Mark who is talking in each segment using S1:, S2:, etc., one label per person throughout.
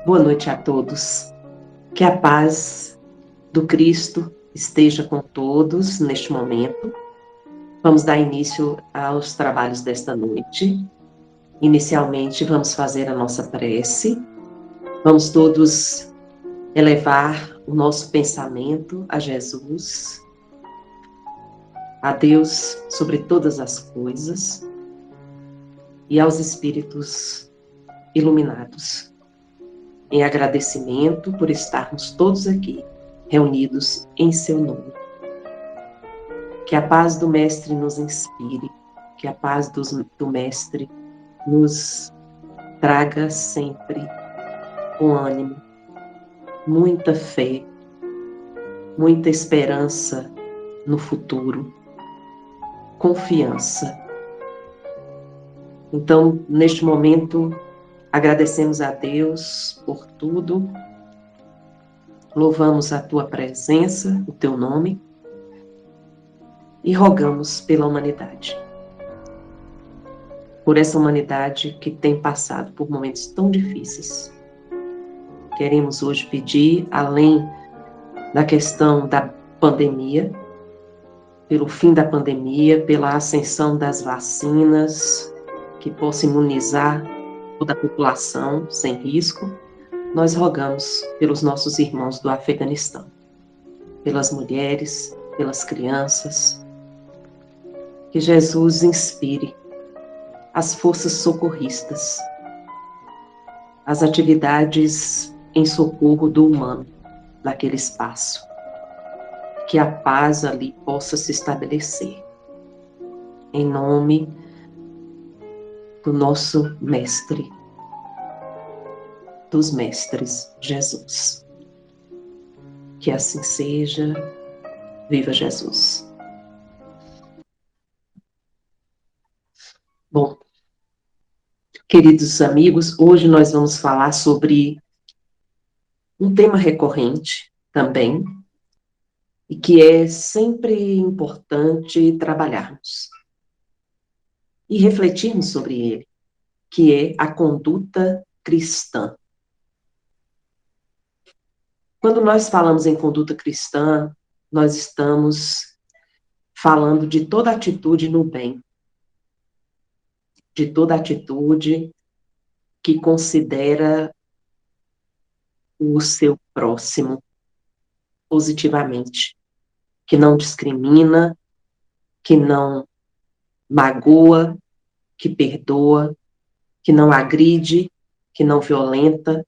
S1: Boa noite a todos. Que a paz do Cristo esteja com todos neste momento. Vamos dar início aos trabalhos desta noite. Inicialmente, vamos fazer a nossa prece. Vamos todos elevar o nosso pensamento a Jesus, a Deus sobre todas as coisas e aos espíritos iluminados, em agradecimento por estarmos todos aqui, reunidos em seu nome. Que a paz do Mestre nos inspire, que a paz do Mestre nos traga sempre com ânimo, muita fé, muita esperança no futuro, confiança. Então, neste momento, agradecemos a Deus por tudo, louvamos a Tua presença, o Teu nome, e rogamos pela humanidade. Por essa humanidade que tem passado por momentos tão difíceis. Queremos hoje pedir, além da questão da pandemia, pelo fim da pandemia, pela ascensão das vacinas, que possa imunizar toda a população sem risco, nós rogamos pelos nossos irmãos do Afeganistão, pelas mulheres, pelas crianças, que Jesus inspire as forças socorristas, as atividades em socorro do humano naquele espaço, que a paz ali possa se estabelecer, em nome do nosso Mestre, dos Mestres, Jesus. Que assim seja, viva Jesus. Bom, queridos amigos, hoje nós vamos falar sobre um tema recorrente também, e que é sempre importante trabalharmos e refletirmos sobre ele, que é a conduta cristã. Quando nós falamos em conduta cristã, nós estamos falando de toda atitude no bem, de toda atitude que considera o seu próximo positivamente, que não discrimina, que não magoa, que perdoa, que não agride, que não violenta,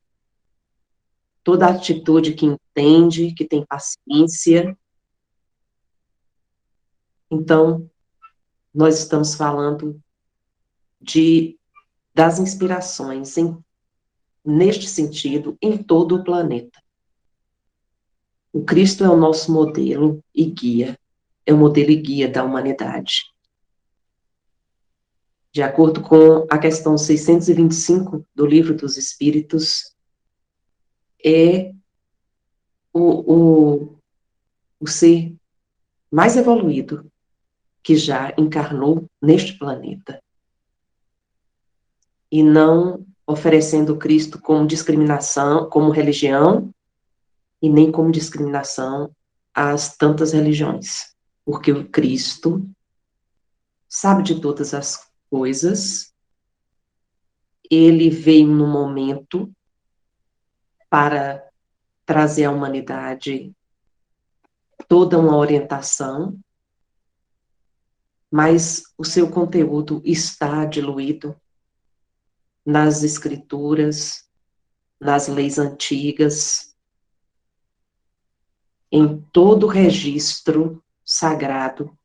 S1: toda atitude que entende, que tem paciência. Então, nós estamos falando das inspirações neste sentido em todo o planeta. O Cristo é o nosso modelo e guia, é o modelo e guia da humanidade. De acordo com a questão 625 do Livro dos Espíritos, é o ser mais evoluído que já encarnou neste planeta. E não oferecendo Cristo como discriminação, como religião, e nem como discriminação às tantas religiões. Porque o Cristo sabe de todas as coisas, ele veio no momento para trazer à humanidade toda uma orientação, mas o seu conteúdo está diluído nas escrituras, nas leis antigas, em todo o registro sagrado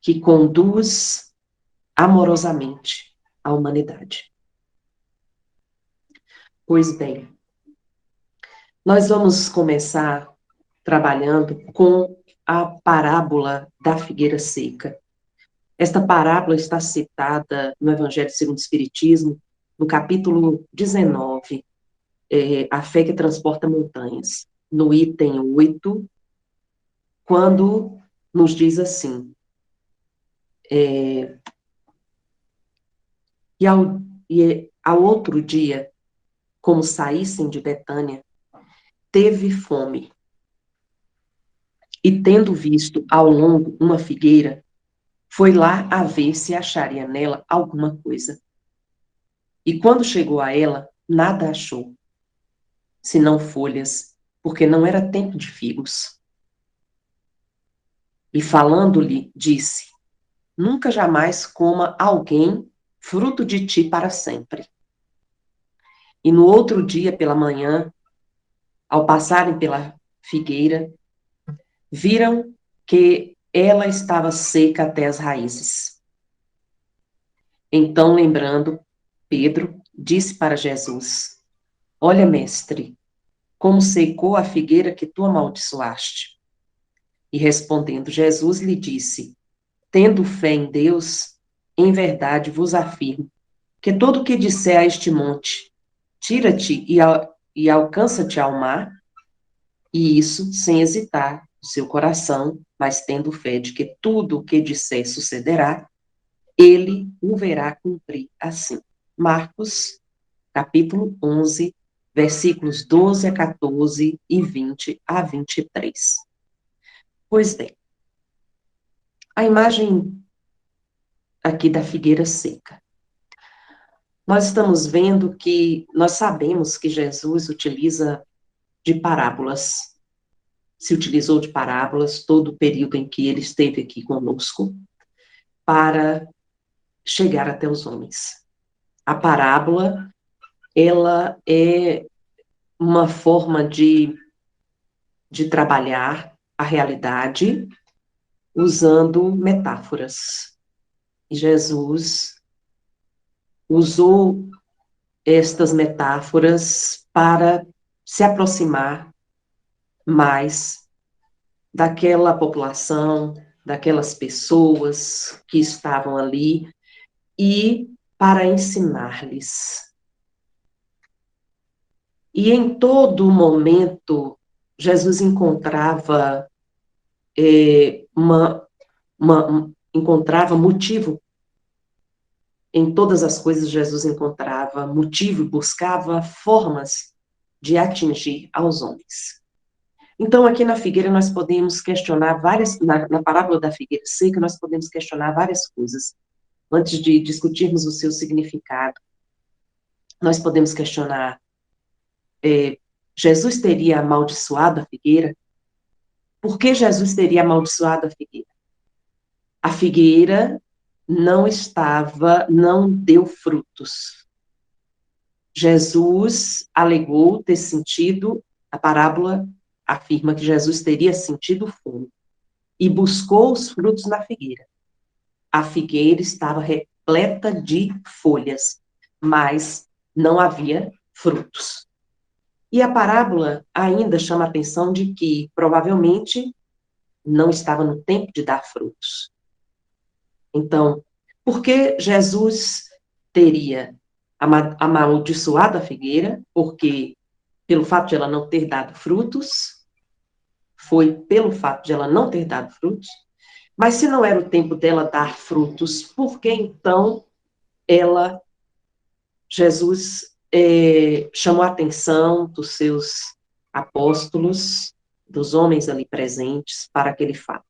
S1: que conduz amorosamente a humanidade. Pois bem, nós vamos começar trabalhando com a parábola da figueira seca. Esta parábola está citada no Evangelho segundo o Espiritismo, no capítulo 19, A Fé que Transporta Montanhas, no item 8, quando nos diz assim, e ao outro dia, como saíssem de Betânia, teve fome. E tendo visto ao longo uma figueira, foi lá a ver se acharia nela alguma coisa. E quando chegou a ela, nada achou, senão folhas, porque não era tempo de figos. E falando-lhe, disse: Nunca jamais coma alguém fruto de ti para sempre. E no outro dia, pela manhã, ao passarem pela figueira, viram que ela estava seca até as raízes. Então, lembrando, Pedro disse para Jesus: Olha, mestre, como secou a figueira que tu amaldiçoaste. E respondendo Jesus lhe disse: Tendo fé em Deus, em verdade vos afirmo que todo o que disser a este monte, tira-te e alcança-te ao mar, e isso sem hesitar no seu coração, mas tendo fé de que tudo o que disser sucederá, ele o verá cumprir assim. Marcos, capítulo 11, versículos 12 a 14 e 20 a 23. Pois bem, a imagem aqui da figueira seca. Nós estamos vendo que, nós sabemos que Jesus utiliza de parábolas, se utilizou de parábolas todo o período em que ele esteve aqui conosco, para chegar até os homens. A parábola, ela é uma forma de trabalhar a realidade usando metáforas. E Jesus usou estas metáforas para se aproximar mais daquela população, daquelas pessoas que estavam ali e para ensinar-lhes. E em todo momento, Jesus encontrava encontrava motivo. Em todas as coisas, Jesus encontrava motivo e buscava formas de atingir aos homens. Então, aqui na figueira, nós podemos questionar na parábola da figueira seca, nós podemos questionar várias coisas. Antes de discutirmos o seu significado, nós podemos questionar, Jesus teria amaldiçoado a figueira? Por que Jesus teria amaldiçoado a figueira? A figueira não deu frutos. Jesus alegou ter sentido, a parábola afirma que Jesus teria sentido fome e buscou os frutos na figueira. A figueira estava repleta de folhas, mas não havia frutos. E a parábola ainda chama a atenção de que, provavelmente, não estava no tempo de dar frutos. Então, por que Jesus teria amaldiçoado a figueira? Porque, pelo fato de ela não ter dado frutos, foi pelo fato de ela não ter dado frutos, mas se não era o tempo dela dar frutos, por que então Jesus chamou a atenção dos seus apóstolos, dos homens ali presentes, para aquele fato?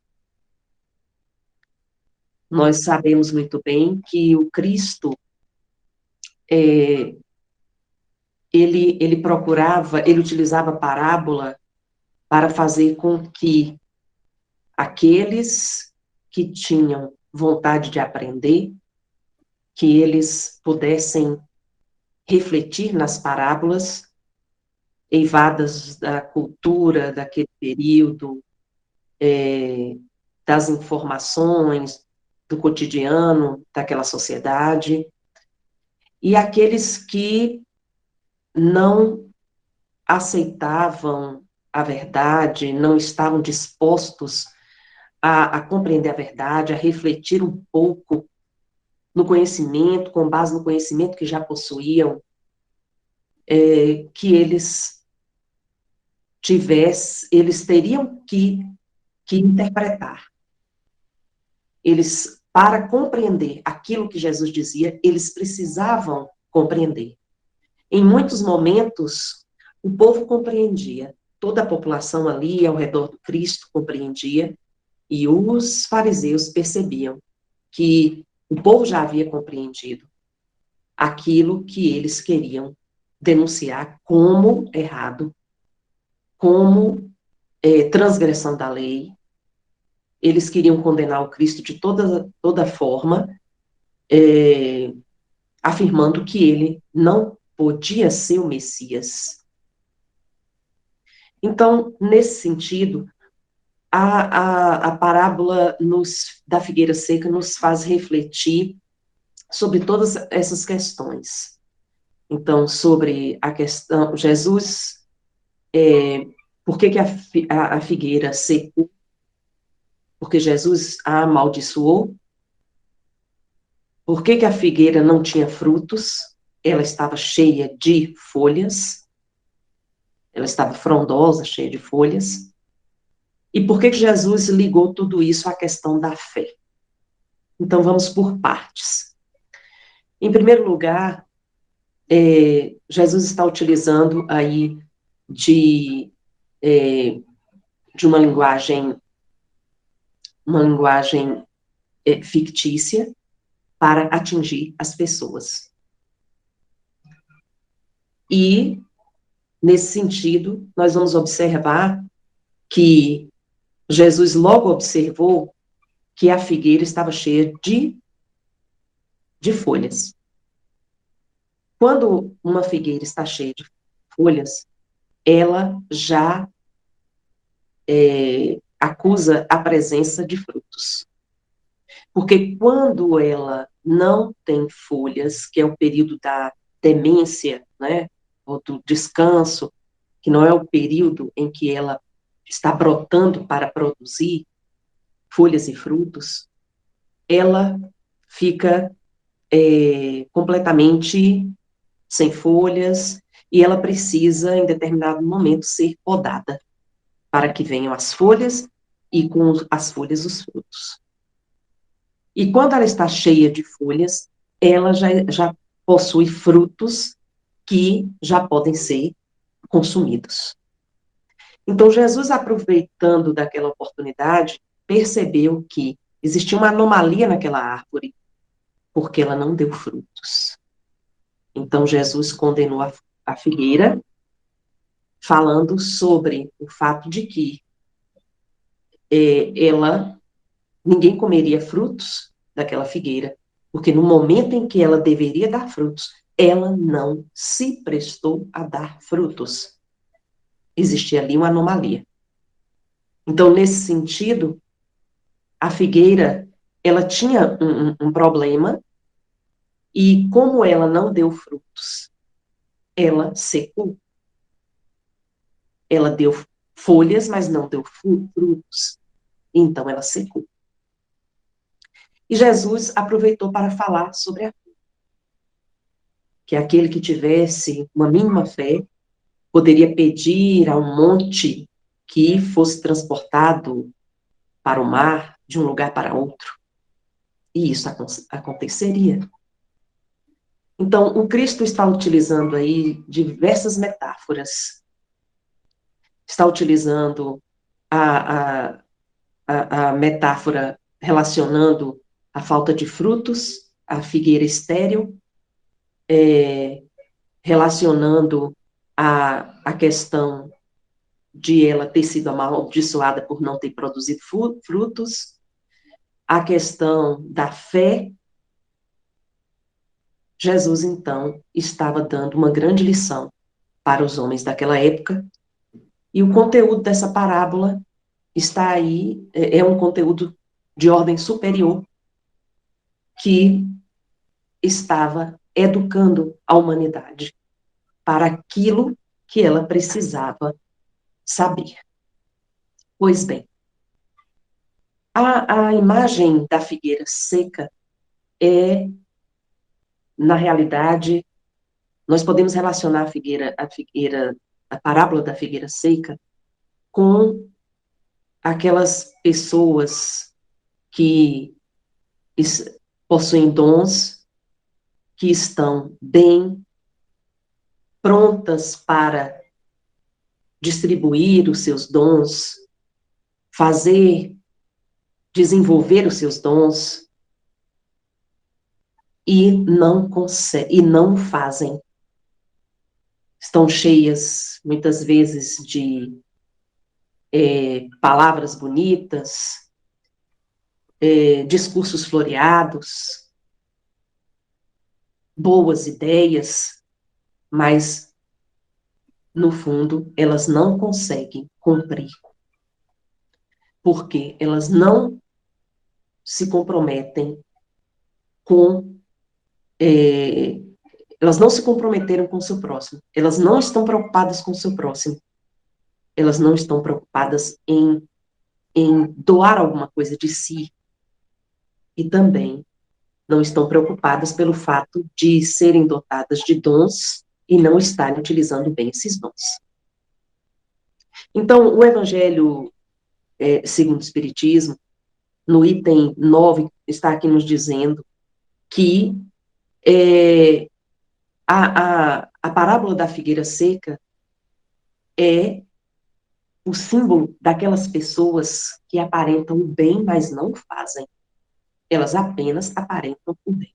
S1: Nós sabemos muito bem que o Cristo, ele utilizava a parábola para fazer com que aqueles que tinham vontade de aprender, que eles pudessem refletir nas parábolas, eivadas da cultura daquele período, das informações, do cotidiano daquela sociedade, e aqueles que não aceitavam a verdade, não estavam dispostos a compreender a verdade, a refletir um pouco no conhecimento, com base no conhecimento que já possuíam, que eles teriam que interpretar. Eles, para compreender aquilo que Jesus dizia, eles precisavam compreender. Em muitos momentos, o povo compreendia, toda a população ali ao redor do Cristo compreendia, e os fariseus percebiam que o povo já havia compreendido aquilo que eles queriam denunciar como errado, como transgressão da lei. Eles queriam condenar o Cristo de toda forma, afirmando que ele não podia ser o Messias. Então, nesse sentido, a parábola da figueira seca nos faz refletir sobre todas essas questões. Então, sobre a questão, Jesus, por que a figueira secou? Porque Jesus a amaldiçoou? Por que a figueira não tinha frutos? Ela estava cheia de folhas, ela estava frondosa, cheia de folhas. E por que Jesus ligou tudo isso à questão da fé? Então, vamos por partes. Em primeiro lugar, Jesus está utilizando aí de, de uma linguagem fictícia para atingir as pessoas. E, nesse sentido, nós vamos observar que Jesus logo observou que a figueira estava cheia de folhas. Quando uma figueira está cheia de folhas, ela já acusa a presença de frutos. Porque quando ela não tem folhas, que é o período da demência, né, ou do descanso, que não é o período em que ela está brotando para produzir folhas e frutos, ela fica completamente sem folhas e ela precisa, em determinado momento, ser podada para que venham as folhas e com as folhas os frutos. E quando ela está cheia de folhas, ela já possui frutos que já podem ser consumidos. Então, Jesus, aproveitando daquela oportunidade, percebeu que existia uma anomalia naquela árvore, porque ela não deu frutos. Então, Jesus condenou a figueira, falando sobre o fato de que ninguém comeria frutos daquela figueira, porque no momento em que ela deveria dar frutos, ela não se prestou a dar frutos. Existia ali uma anomalia. Então, nesse sentido, a figueira, ela tinha um problema, e como ela não deu frutos, ela secou. Ela deu folhas, mas não deu frutos. Então, ela secou. E Jesus aproveitou para falar sobre a fé, que aquele que tivesse uma mínima fé poderia pedir a um monte que fosse transportado para o mar, de um lugar para outro. E isso aconteceria. Então, o Cristo está utilizando aí diversas metáforas. Está utilizando a metáfora relacionando a falta de frutos, a figueira estéril, relacionando a questão de ela ter sido amaldiçoada por não ter produzido frutos, a questão da fé. Jesus, então, estava dando uma grande lição para os homens daquela época, e o conteúdo dessa parábola está aí, é um conteúdo de ordem superior, que estava educando a humanidade para aquilo que ela precisava saber. Pois bem, a imagem da figueira seca é, na realidade, nós podemos relacionar a parábola da figueira seca com aquelas pessoas que possuem dons, que estão bem prontas para distribuir os seus dons, fazer, desenvolver os seus dons, e não conseguem, e não fazem. Estão cheias, muitas vezes, de palavras bonitas, discursos floreados, boas ideias, mas, no fundo, elas não conseguem cumprir, porque elas não se comprometem com. Elas não se comprometeram com o seu próximo, elas não estão preocupadas com o seu próximo, elas não estão preocupadas em doar alguma coisa de si, e também não estão preocupadas pelo fato de serem dotadas de dons e não estarem utilizando bem esses dons. Então, o Evangelho segundo o Espiritismo, no item 9, está aqui nos dizendo que a parábola da figueira seca é o símbolo daquelas pessoas que aparentam o bem, mas não fazem. Elas apenas aparentam o bem.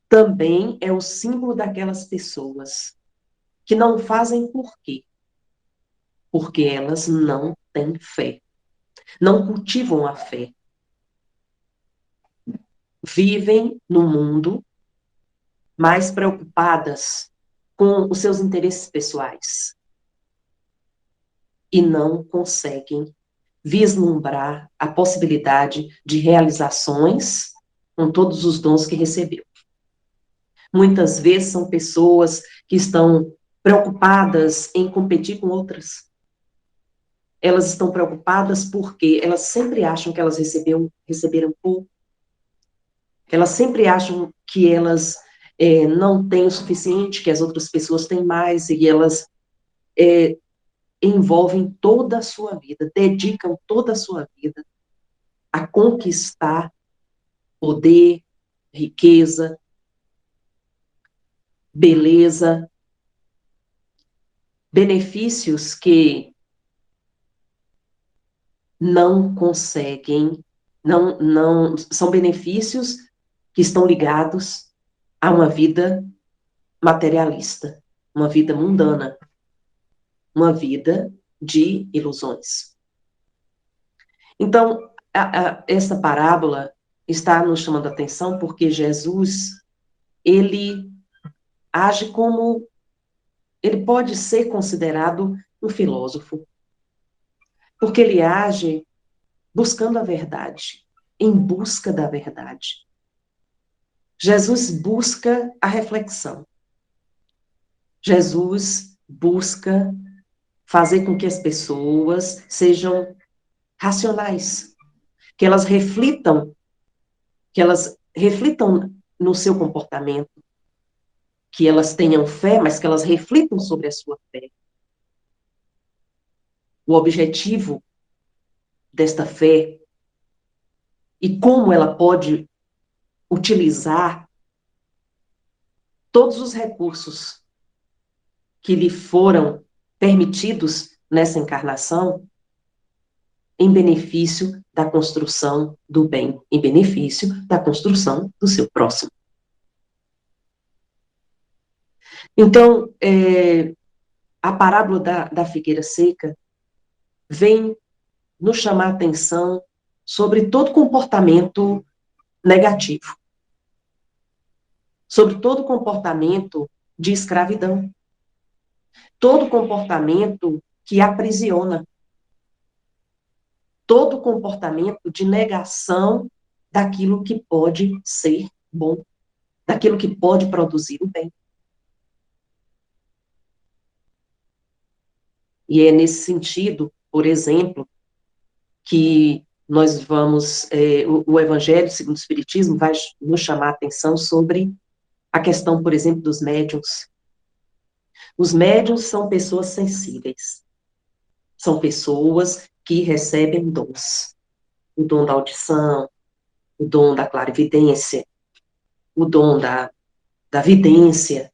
S1: Também é o símbolo daquelas pessoas que não fazem por quê? Porque elas não têm fé, não cultivam a fé. Vivem no mundo mais preocupadas com os seus interesses pessoais e não conseguem vislumbrar a possibilidade de realizações com todos os dons que recebeu. Muitas vezes são pessoas que estão preocupadas em competir com outras. Elas estão preocupadas porque elas sempre acham que elas receberam pouco. Elas sempre acham que elas não têm o suficiente, que as outras pessoas têm mais, e elas envolvem toda a sua vida, dedicam toda a sua vida a conquistar poder, riqueza, beleza, benefícios que não conseguem, não são benefícios que estão ligados a uma vida materialista, uma vida mundana, uma vida de ilusões. Então, essa parábola está nos chamando a atenção porque Jesus, ele age como, ele pode ser considerado um filósofo, porque ele age buscando a verdade, em busca da verdade. Jesus busca a reflexão. Jesus busca fazer com que as pessoas sejam racionais, que elas reflitam no seu comportamento, que elas tenham fé, mas que elas reflitam sobre a sua fé. O objetivo desta fé e como ela pode utilizar todos os recursos que lhe foram permitidos nessa encarnação em benefício da construção do bem, em benefício da construção do seu próximo. Então, a parábola da figueira seca vem nos chamar a atenção sobre todo comportamento negativo, sobre todo comportamento de escravidão, todo comportamento que aprisiona, todo comportamento de negação daquilo que pode ser bom, daquilo que pode produzir o bem. E é nesse sentido, por exemplo, que nós vamos, o Evangelho segundo o Espiritismo vai nos chamar a atenção sobre a questão, por exemplo, dos médiuns. Os médiuns são pessoas sensíveis, são pessoas que recebem dons, o dom da audição, o dom da clarividência, o dom da vidência,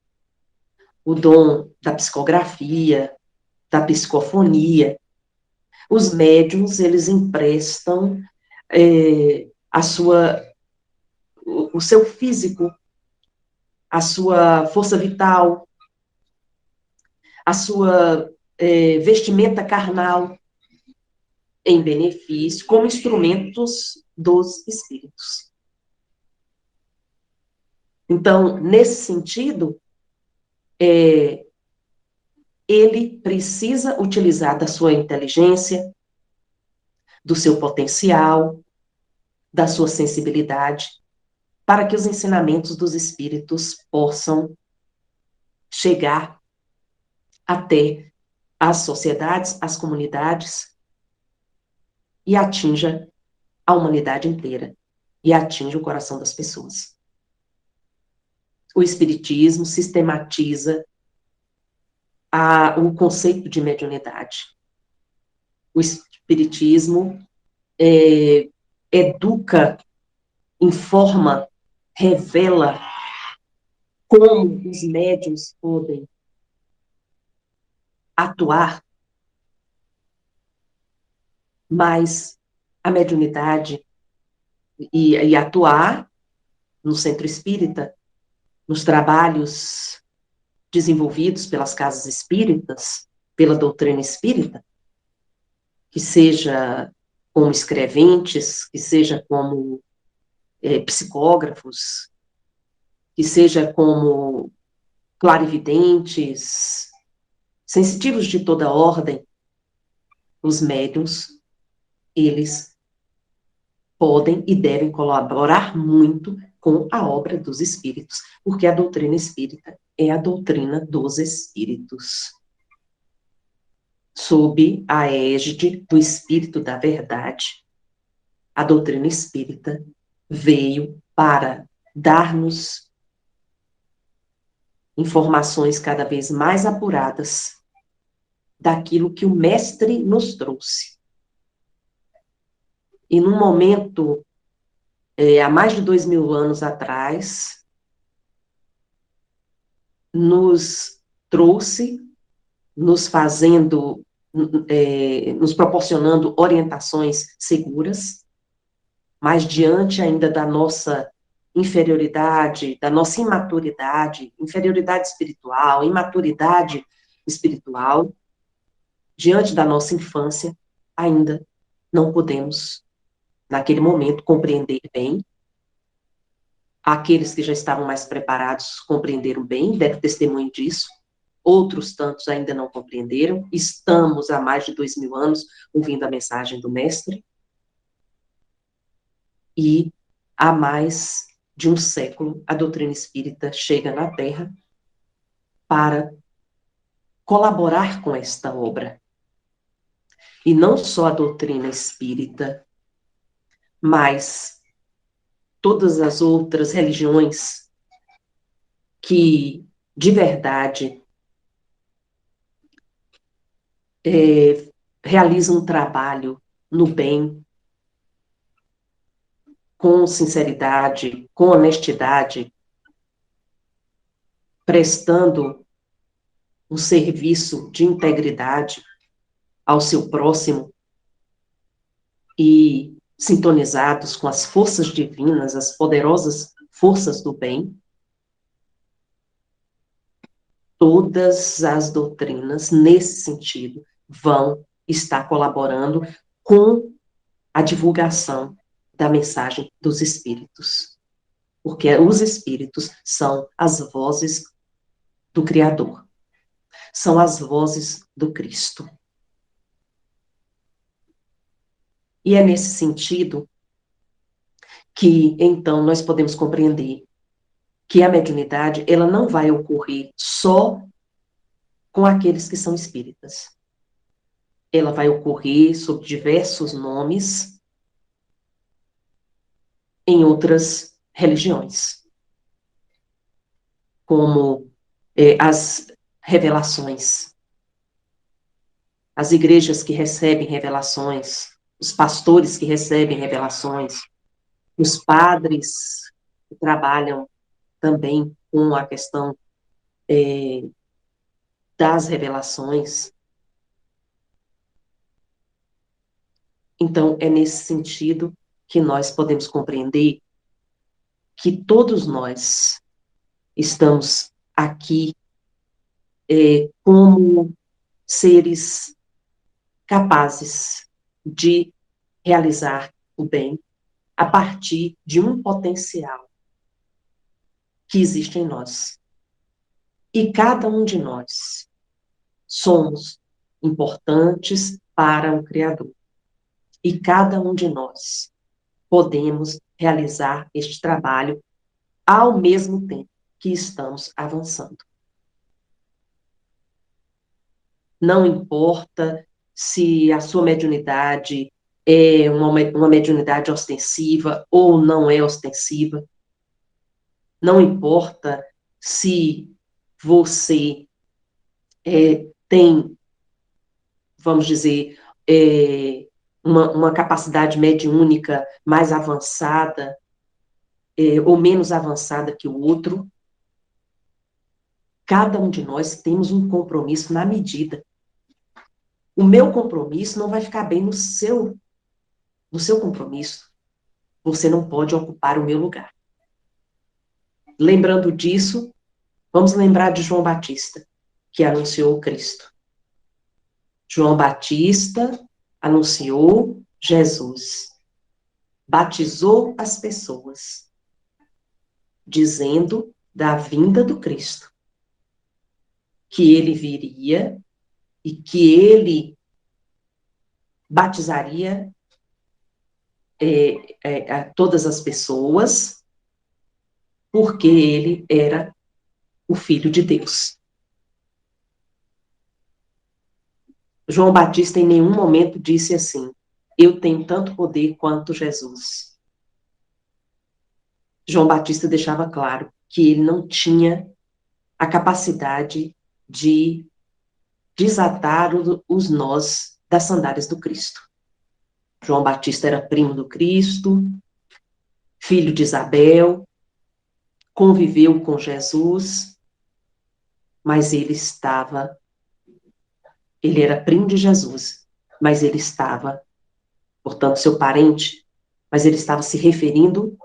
S1: o dom da psicografia, da psicofonia. Os médiuns, eles emprestam a sua, o seu físico, a sua força vital, a sua vestimenta carnal em benefício, como instrumentos dos espíritos. Então, nesse sentido, ele precisa utilizar da sua inteligência, do seu potencial, da sua sensibilidade, para que os ensinamentos dos espíritos possam chegar até as sociedades, as comunidades, e atinja a humanidade inteira, e atinja o coração das pessoas. O espiritismo sistematiza o conceito de mediunidade. O espiritismo educa, informa, revela como os médiuns podem atuar, mas a mediunidade e atuar no centro espírita, nos trabalhos desenvolvidos pelas casas espíritas, pela doutrina espírita, que seja como escreventes, que seja como psicógrafos, que seja como clarividentes, sensitivos de toda ordem, os médiuns, eles podem e devem colaborar muito com a obra dos espíritos, porque a doutrina espírita é a doutrina dos espíritos. Sob a égide do Espírito da Verdade, a doutrina espírita veio para dar-nos informações cada vez mais apuradas daquilo que o Mestre nos trouxe. E num momento, há mais de 2000 anos atrás, nos trouxe, nos fazendo, nos proporcionando orientações seguras, mas diante ainda da nossa inferioridade, da nossa imaturidade, inferioridade espiritual, imaturidade espiritual, diante da nossa infância, ainda não podemos, naquele momento, compreender bem. Aqueles que já estavam mais preparados compreenderam bem, deram testemunho disso. Outros tantos ainda não compreenderam. Estamos há mais de 2000 anos ouvindo a mensagem do Mestre. E há mais de um século, a doutrina espírita chega na Terra para colaborar com esta obra. E não só a doutrina espírita, mas todas as outras religiões que, de verdade, realizam um trabalho no bem, com sinceridade, com honestidade, prestando um serviço de integridade ao seu próximo e sintonizados com as forças divinas, as poderosas forças do bem, todas as doutrinas, nesse sentido, vão estar colaborando com a divulgação da mensagem dos espíritos. Porque os espíritos são as vozes do Criador, são as vozes do Cristo. E é nesse sentido que, então, nós podemos compreender que a mediunidade, ela não vai ocorrer só com aqueles que são espíritas. Ela vai ocorrer sob diversos nomes em outras religiões, como as revelações, as igrejas que recebem revelações, os pastores que recebem revelações, os padres que trabalham também com a questão das revelações. Então, é nesse sentido que nós podemos compreender que todos nós estamos aqui como seres capazes de realizar o bem a partir de um potencial que existe em nós. E cada um de nós somos importantes para o Criador. E cada um de nós podemos realizar este trabalho ao mesmo tempo que estamos avançando. Não importa se a sua mediunidade é uma mediunidade ostensiva ou não é ostensiva. Não importa se você tem, vamos dizer, uma capacidade mediúnica mais avançada ou menos avançada que o outro. Cada um de nós temos um compromisso na medida. O meu compromisso não vai ficar bem no seu compromisso. Você não pode ocupar o meu lugar. Lembrando disso, vamos lembrar de João Batista, que anunciou o Cristo. João Batista anunciou Jesus, batizou as pessoas, dizendo da vinda do Cristo, que ele viria e que ele batizaria todas as pessoas, porque ele era o Filho de Deus. João Batista em nenhum momento disse assim: eu tenho tanto poder quanto Jesus. João Batista deixava claro que ele não tinha a capacidade de desatar os nós das sandálias do Cristo. João Batista era primo do Cristo, filho de Isabel, conviveu com Jesus, mas ele era primo de Jesus, mas ele estava, portanto, seu parente, mas ele estava se referindo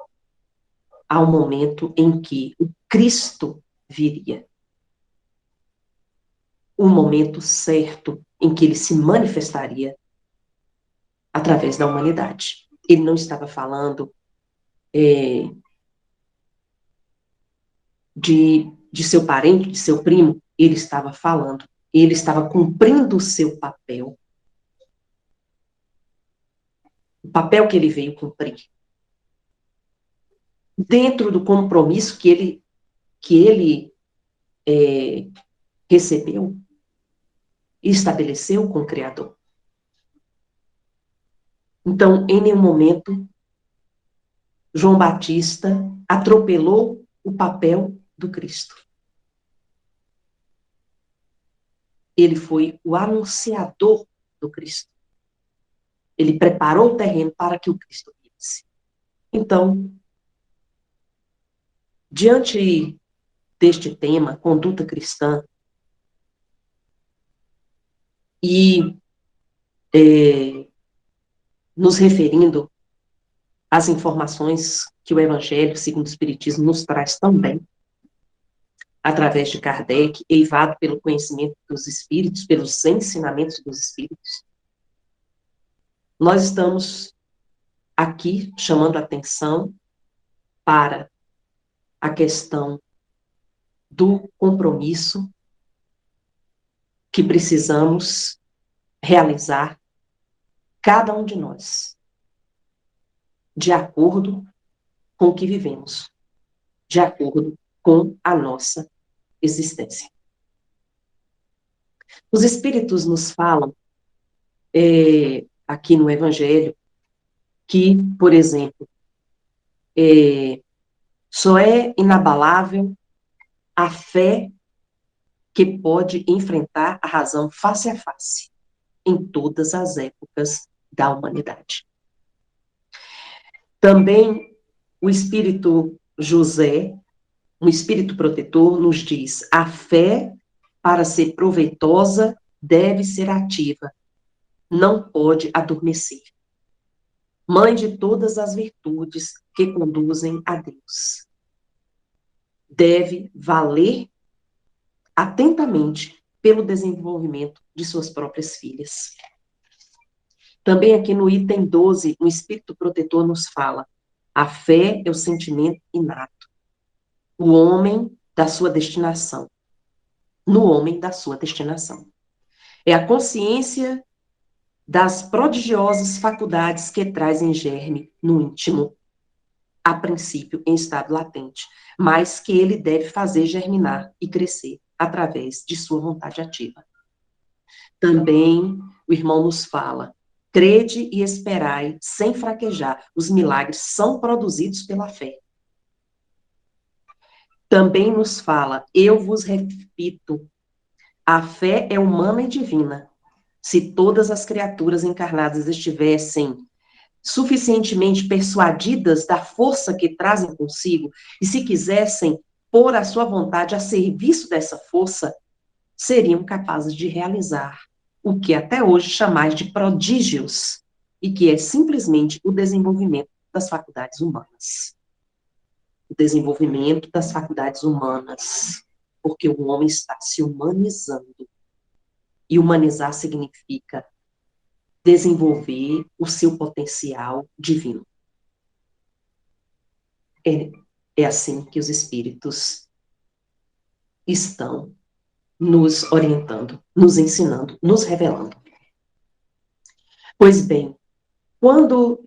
S1: ao momento em que o Cristo viria. O momento certo em que ele se manifestaria através da humanidade. Ele não estava falando de seu parente, de seu primo, ele estava cumprindo o seu papel. O papel que ele veio cumprir. Dentro do compromisso que ele recebeu e estabeleceu com o Criador. Então, em nenhum momento, João Batista atropelou o papel do Cristo. Ele foi o anunciador do Cristo. Ele preparou o terreno para que o Cristo viesse. Então, diante deste tema, conduta cristã, e nos referindo às informações que o Evangelho, segundo o Espiritismo, nos traz também, através de Kardec, eivado pelo conhecimento dos Espíritos, pelos ensinamentos dos Espíritos, nós estamos aqui chamando a atenção para a questão do compromisso que precisamos realizar, cada um de nós, de acordo com o que vivemos, de acordo com a nossa existência. Os Espíritos nos falam, aqui no Evangelho, que, por exemplo, só é inabalável a fé que pode enfrentar a razão face a face, em todas as épocas da humanidade. Também o Espírito José, um espírito protetor, nos diz: a fé para ser proveitosa, deve ser ativa, não pode adormecer. Mãe de todas as virtudes que conduzem a Deus. Deve valer atentamente pelo desenvolvimento de suas próprias filhas. Também aqui no item 12, o Espírito Protetor nos fala: a fé é o sentimento inato, o homem da sua destinação, no homem da sua destinação. É a consciência das prodigiosas faculdades que traz em germe no íntimo, a princípio em estado latente, mas que ele deve fazer germinar e crescer através de sua vontade ativa. Também o irmão nos fala: crede e esperai sem fraquejar, os milagres são produzidos pela fé. Também nos fala: eu vos repito, a fé é humana e divina. Se todas as criaturas encarnadas estivessem suficientemente persuadidas da força que trazem consigo, e se quisessem pôr a sua vontade a serviço dessa força, seriam capazes de realizar o que até hoje chamais de prodígios, e que é simplesmente o desenvolvimento das faculdades humanas. O desenvolvimento das faculdades humanas, porque o homem está se humanizando. E humanizar significa desenvolver o seu potencial divino. É assim que os espíritos estão nos orientando, nos ensinando, nos revelando. Pois bem, quando,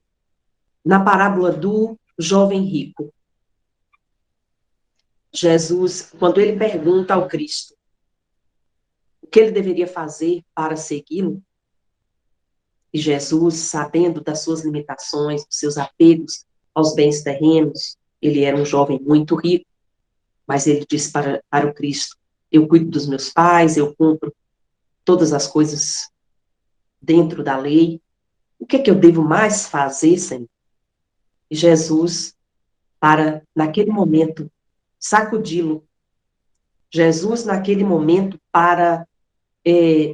S1: na parábola do jovem rico, Jesus, quando ele pergunta ao Cristo o que ele deveria fazer para segui-lo, e Jesus, sabendo das suas limitações, dos seus apegos aos bens terrenos, ele era um jovem muito rico, mas ele disse para o Cristo: eu cuido dos meus pais, eu cumpro todas as coisas dentro da lei, o que é que eu devo mais fazer, Senhor? E Jesus, para, naquele momento, sacudi-lo, Jesus, naquele momento, para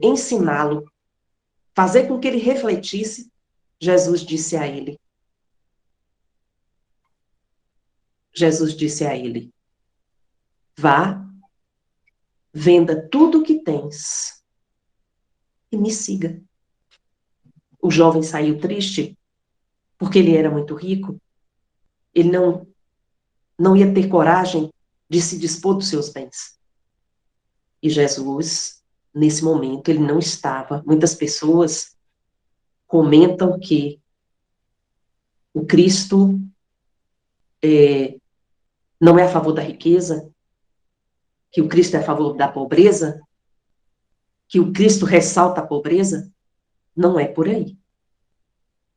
S1: ensiná-lo, fazer com que ele refletisse, Jesus disse a ele, vá, venda tudo o que tens e me siga. O jovem saiu triste, porque ele era muito rico, ele não ia ter coragem de se dispor dos seus bens. E Jesus, nesse momento, ele não estava. Muitas pessoas comentam que o Cristo não é a favor da riqueza, que o Cristo é a favor da pobreza, que o Cristo ressalta a pobreza. Não é por aí.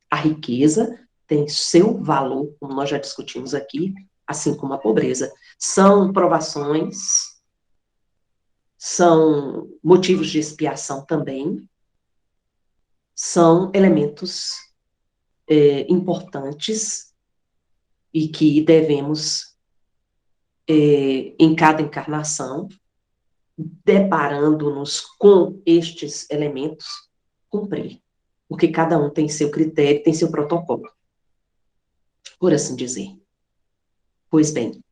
S1: A riqueza tem seu valor, como nós já discutimos aqui, assim como a pobreza. São provações, são motivos de expiação também, são elementos importantes e que devemos, em cada encarnação, deparando-nos com estes elementos, cumprir. Porque cada um tem seu critério, tem seu protocolo, por assim dizer. Pois bem,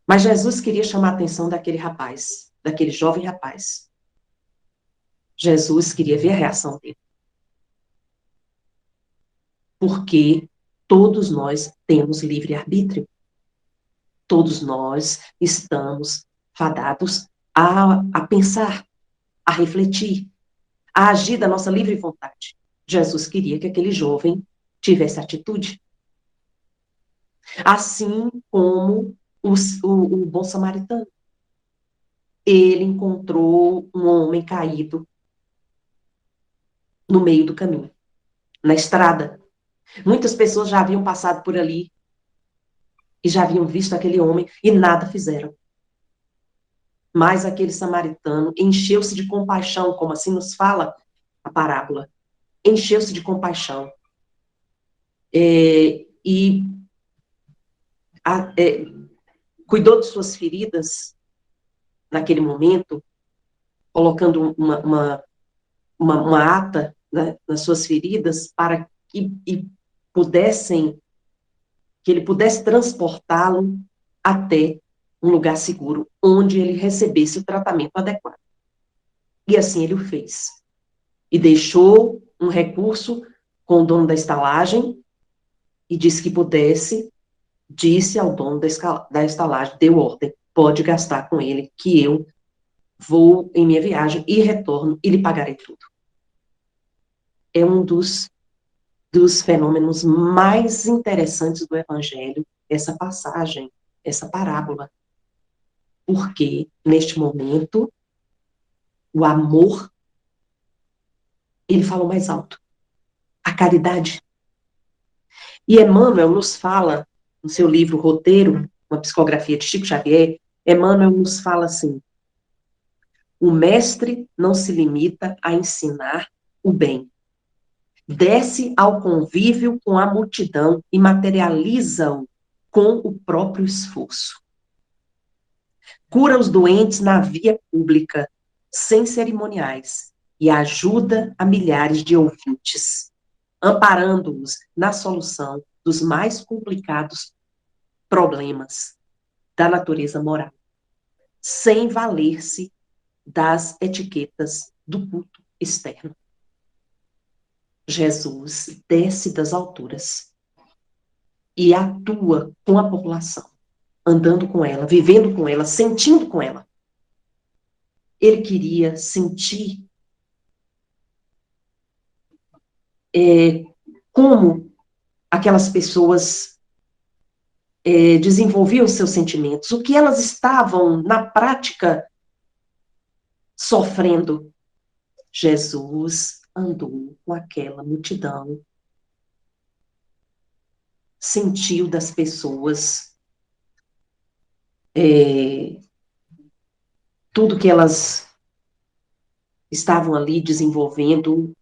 S1: mas Jesus queria chamar a atenção daquele rapaz, daquele jovem rapaz. Jesus queria ver a reação dele. Porque todos nós temos livre-arbítrio. Todos nós estamos fadados a pensar, a refletir, a agir da nossa livre vontade. Jesus queria que aquele jovem tivesse atitude. Assim como o bom samaritano. Ele encontrou um homem caído no meio do caminho, na estrada. Muitas pessoas já haviam passado por ali e já haviam visto aquele homem e nada fizeram. Mas aquele samaritano encheu-se de compaixão, como assim nos fala a parábola. Encheu-se de compaixão. E cuidou de suas feridas naquele momento, colocando uma ata, né, nas suas feridas para pudessem, que ele pudesse transportá-lo até um lugar seguro, onde ele recebesse o tratamento adequado. E assim ele o fez. E deixou um recurso com o dono da estalagem e disse que pudesse, disse ao dono da estalagem, deu ordem, pode gastar com ele, que eu vou em minha viagem e retorno e lhe pagarei tudo. É um dos fenômenos mais interessantes do Evangelho, essa passagem, essa parábola. Porque, neste momento, o amor, ele fala mais alto. A caridade. E Emmanuel nos fala, no seu livro Roteiro, uma psicografia de Chico Xavier, Emmanuel nos fala assim: o mestre não se limita a ensinar o bem. Desce ao convívio com a multidão e materializa-o com o próprio esforço. Cura os doentes na via pública, sem cerimoniais, e ajuda a milhares de ouvintes, amparando-os na solução dos mais complicados problemas da natureza moral, sem valer-se das etiquetas do culto externo. Jesus desce das alturas e atua com a população, andando com ela, vivendo com ela, sentindo com ela. Ele queria sentir como aquelas pessoas desenvolviam seus sentimentos, o que elas estavam, na prática, sofrendo. Jesus andou com aquela multidão, sentiu das pessoas tudo que elas estavam ali desenvolvendo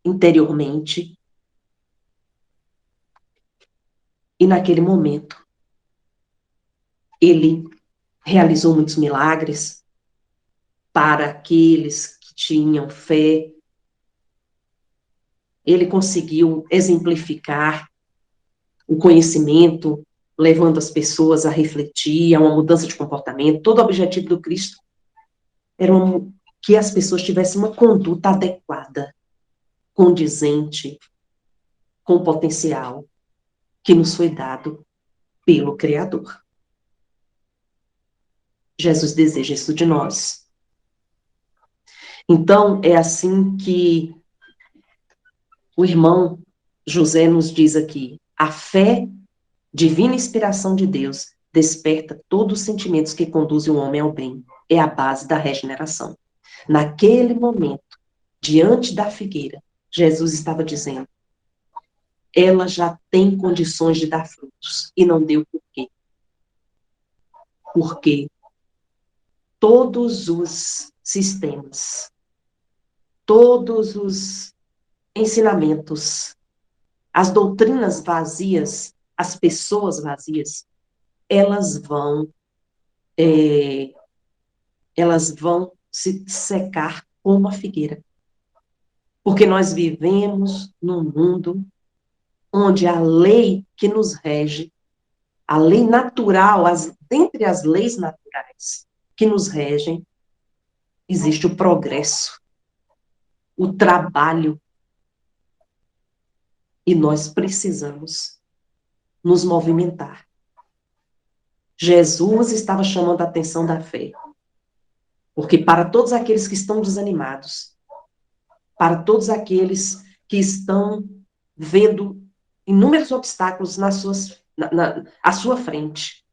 S1: interiormente. E naquele momento, ele realizou muitos milagres para aqueles que tinham fé. Ele conseguiu exemplificar o conhecimento, levando as pessoas a refletir, a uma mudança de comportamento. Todo o objetivo do Cristo era que as pessoas tivessem uma conduta adequada, condizente com o potencial que nos foi dado pelo Criador. Jesus deseja isso de nós. Então, é assim que o irmão José nos diz aqui: a fé, divina inspiração de Deus, desperta todos os sentimentos que conduzem o homem ao bem. É a base da regeneração. Naquele momento, diante da figueira, Jesus estava dizendo: ela já tem condições de dar frutos, e não deu por quê? Porque todos os sistemas, todos os ensinamentos, as doutrinas vazias, as pessoas vazias, elas vão se secar como a figueira. Porque nós vivemos num mundo onde a lei que nos rege, a lei natural, dentre as leis naturais que nos regem, existe o progresso, o trabalho, e nós precisamos nos movimentar. Jesus estava chamando a atenção da fé, porque para todos aqueles que estão desanimados, para todos aqueles que estão vendo inúmeros obstáculos à sua frente,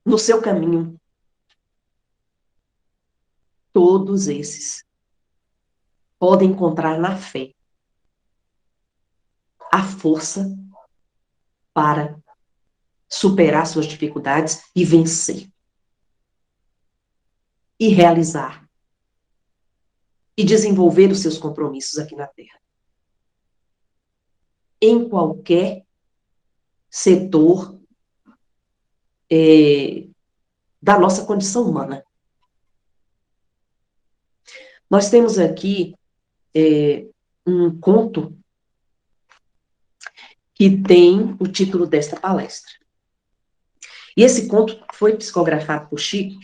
S1: no seu caminho, todos esses podem encontrar na fé a força para superar suas dificuldades e vencer. E realizar. E desenvolver os seus compromissos aqui na Terra. Em qualquer setor da nossa condição humana. Nós temos aqui um conto que tem o título desta palestra. E esse conto foi psicografado por Chico,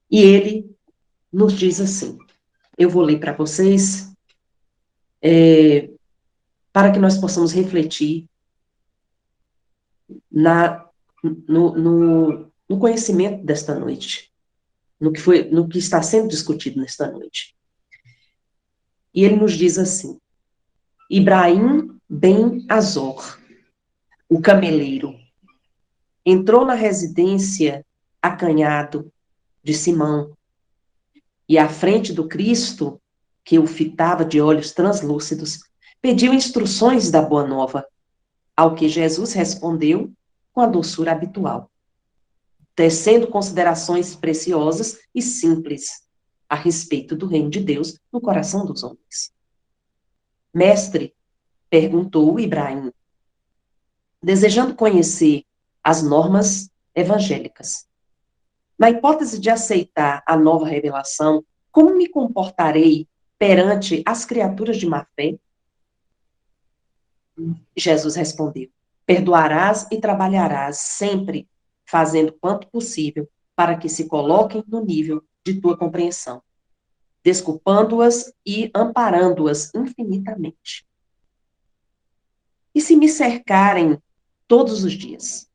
S1: e ele nos diz assim, eu vou ler para vocês, para que nós possamos refletir no conhecimento desta noite, no que está sendo discutido nesta noite. E ele nos diz assim, Ibrahim ben Azor, o cameleiro, entrou na residência acanhado de Simão, e à frente do Cristo, que o fitava de olhos translúcidos, pediu instruções da Boa Nova, ao que Jesus respondeu com a doçura habitual, tecendo considerações preciosas e simples a respeito do reino de Deus no coração dos homens. Mestre, perguntou Ibrahim, desejando conhecer as normas evangélicas. Na hipótese de aceitar a nova revelação, como me comportarei perante as criaturas de má fé? Jesus respondeu, perdoarás e trabalharás sempre, fazendo quanto possível, para que se coloquem no nível de tua compreensão, desculpando-as e amparando-as infinitamente. E se me cercarem todos os dias?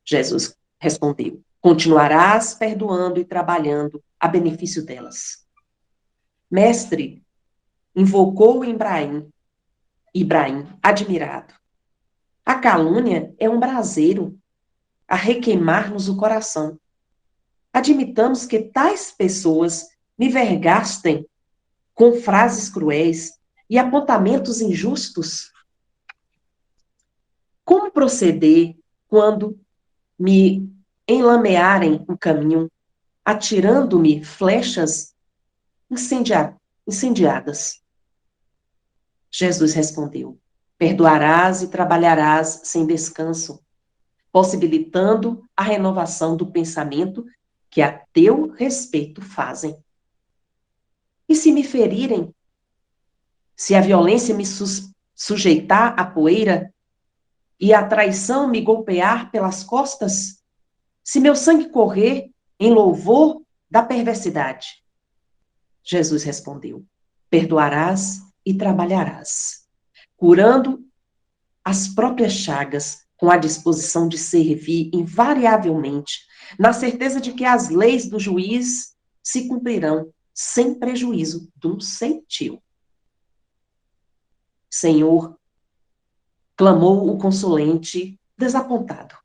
S1: Jesus respondeu, continuarás perdoando e trabalhando a benefício delas. Mestre, invocou Ibrahim, admirado. A calúnia é um braseiro a requeimar-nos o coração. Admitamos que tais pessoas me vergastem com frases cruéis e apontamentos injustos. Como proceder quando me enlamearem o caminho, atirando-me flechas incendiadas? Jesus respondeu, perdoarás e trabalharás sem descanso, possibilitando a renovação do pensamento que a teu respeito fazem. E se me ferirem? Se a violência me sujeitar à poeira e a traição me golpear pelas costas? Se meu sangue correr em louvor da perversidade? Jesus respondeu, perdoarás e trabalharás, curando as próprias chagas, com a disposição de servir invariavelmente, na certeza de que as leis do juiz se cumprirão, sem prejuízo de um centil. Senhor, clamou o consulente, desapontado.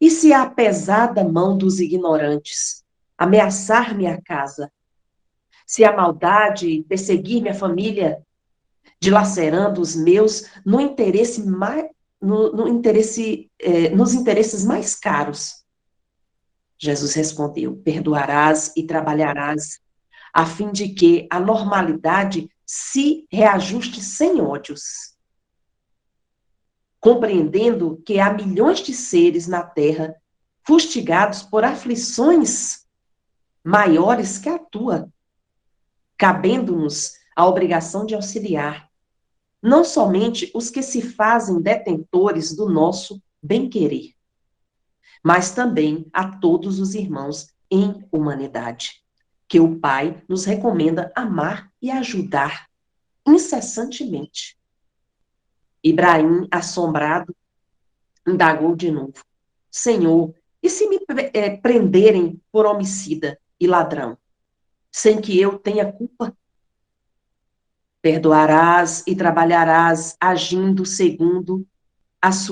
S1: E se a pesada mão dos ignorantes ameaçar minha casa? Se a maldade perseguir minha família, dilacerando os meus no interesse mais, nos interesses mais caros? Jesus respondeu, perdoarás e trabalharás, a fim de que a normalidade se reajuste sem ódios, compreendendo que há milhões de seres na Terra fustigados por aflições maiores que a tua, cabendo-nos a obrigação de auxiliar, não somente os que se fazem detentores do nosso bem-querer, mas também a todos os irmãos em humanidade, que o Pai nos recomenda amar e ajudar incessantemente. Ibrahim, assombrado, indagou de novo, Senhor, e se me prenderem por homicida e ladrão, sem que eu tenha culpa? Perdoarás e trabalharás agindo segundo as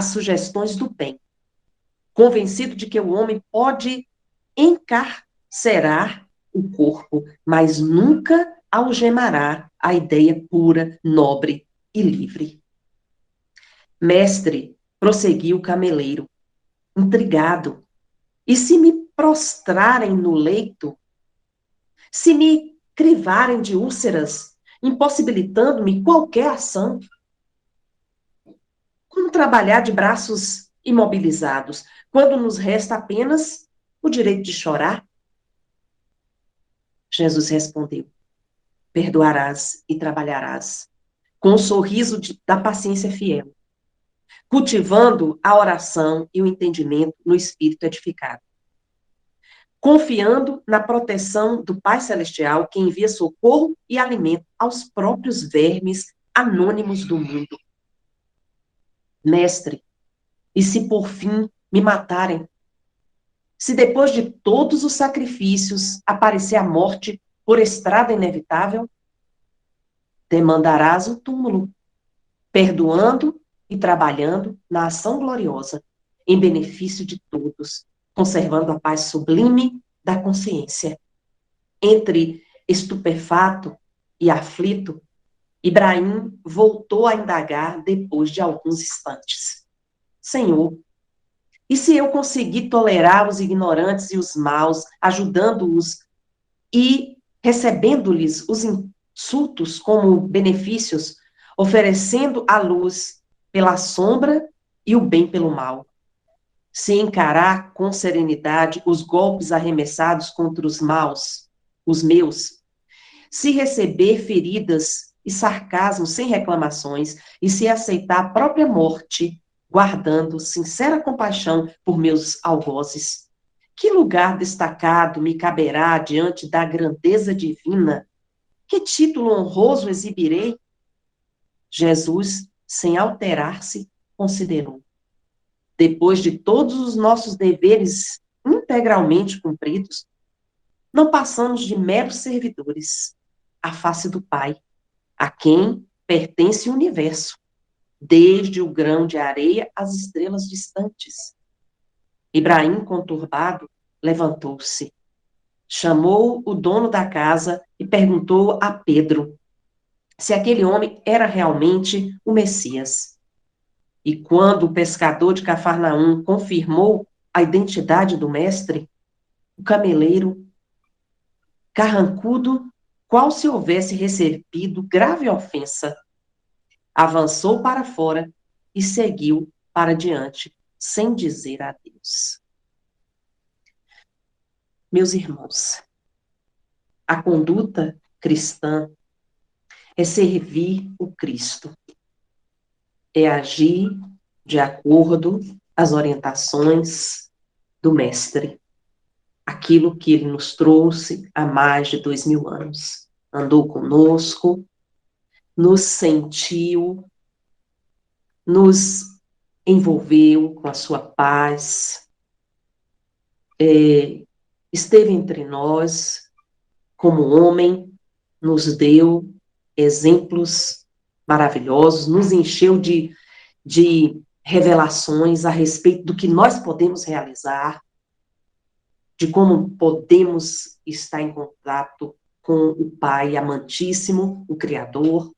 S1: sugestões do bem, convencido de que o homem pode encarcerar o corpo, mas nunca algemará a ideia pura, nobre e livre. Mestre, prosseguiu o cameleiro, intrigado, e se me prostrarem no leito, se me crivarem de úlceras, impossibilitando-me qualquer ação? Como trabalhar de braços imobilizados, quando nos resta apenas o direito de chorar? Jesus respondeu: perdoarás e trabalharás, com o sorriso da paciência fiel, cultivando a oração e o entendimento no espírito edificado, confiando na proteção do Pai Celestial, que envia socorro e alimento aos próprios vermes anônimos do mundo. Mestre, e se por fim me matarem? Se depois de todos os sacrifícios aparecer a morte por estrada inevitável, demandarás o túmulo, perdoando e trabalhando na ação gloriosa, em benefício de todos, conservando a paz sublime da consciência. Entre estupefato e aflito, Ibrahim voltou a indagar depois de alguns instantes: Senhor, e se eu conseguir tolerar os ignorantes e os maus, ajudando-os e recebendo-lhes os insultos como benefícios, oferecendo a luz pela sombra e o bem pelo mal? Se encarar com serenidade os golpes arremessados contra os maus, os meus, se receber feridas e sarcasmo sem reclamações, e se aceitar a própria morte, guardando sincera compaixão por meus algozes, que lugar destacado me caberá diante da grandeza divina? Que título honroso exibirei? Jesus, sem alterar-se, considerou: depois de todos os nossos deveres integralmente cumpridos, não passamos de meros servidores à face do Pai, a quem pertence o universo, desde o grão de areia às estrelas distantes. Ibrahim, conturbado, levantou-se, chamou o dono da casa e perguntou a Pedro se aquele homem era realmente o Messias. E quando o pescador de Cafarnaum confirmou a identidade do mestre, o cameleiro, carrancudo, qual se houvesse recebido grave ofensa, avançou para fora e seguiu para diante, sem dizer adeus. Meus irmãos, a conduta cristã é servir o Cristo, é agir de acordo às orientações do Mestre, aquilo que ele nos trouxe há mais de 2000 anos. Andou conosco, nos sentiu, nos envolveu com a sua paz, esteve entre nós como homem, nos deu exemplos maravilhosos, nos encheu de revelações a respeito do que nós podemos realizar, de como podemos estar em contato com o Pai amantíssimo, o Criador.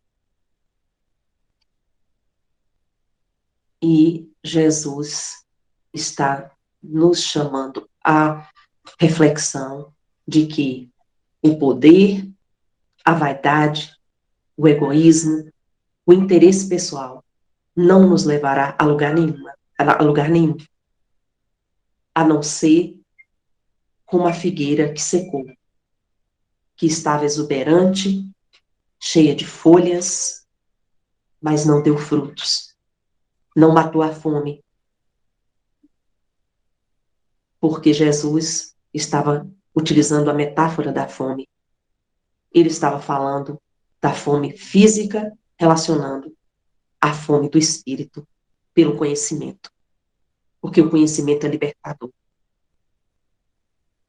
S1: E Jesus está nos chamando à reflexão de que o poder, a vaidade, o egoísmo, o interesse pessoal não nos levará a lugar nenhum, a não ser como a figueira que secou, que estava exuberante, cheia de folhas, mas não deu frutos, não matou a fome, porque Jesus estava utilizando a metáfora da fome. Ele estava falando da fome física, relacionando a fome do espírito pelo conhecimento, porque o conhecimento é libertador.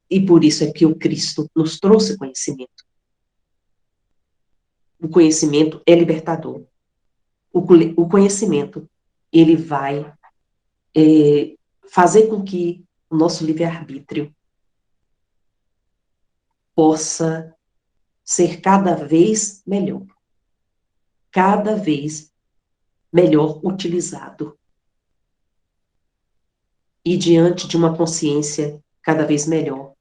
S1: E por isso é que o Cristo nos trouxe conhecimento. O conhecimento é libertador. O conhecimento, ele vai fazer com que o nosso livre-arbítrio possa ser cada vez melhor utilizado. E diante de uma consciência cada vez melhor,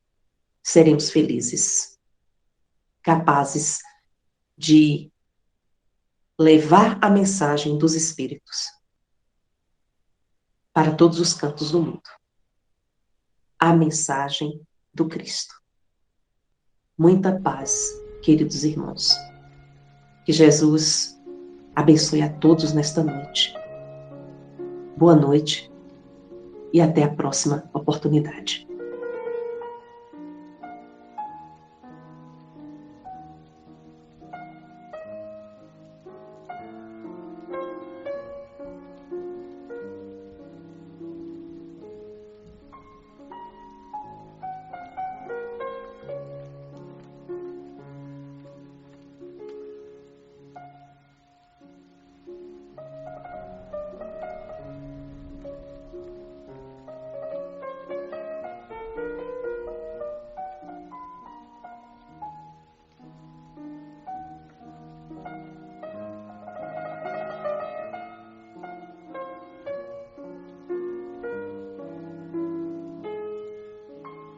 S1: seremos felizes, capazes de levar a mensagem dos Espíritos para todos os cantos do mundo. a mensagem do Cristo. Muita paz, queridos irmãos. Que Jesus abençoe a todos nesta noite. Boa noite e até a próxima oportunidade.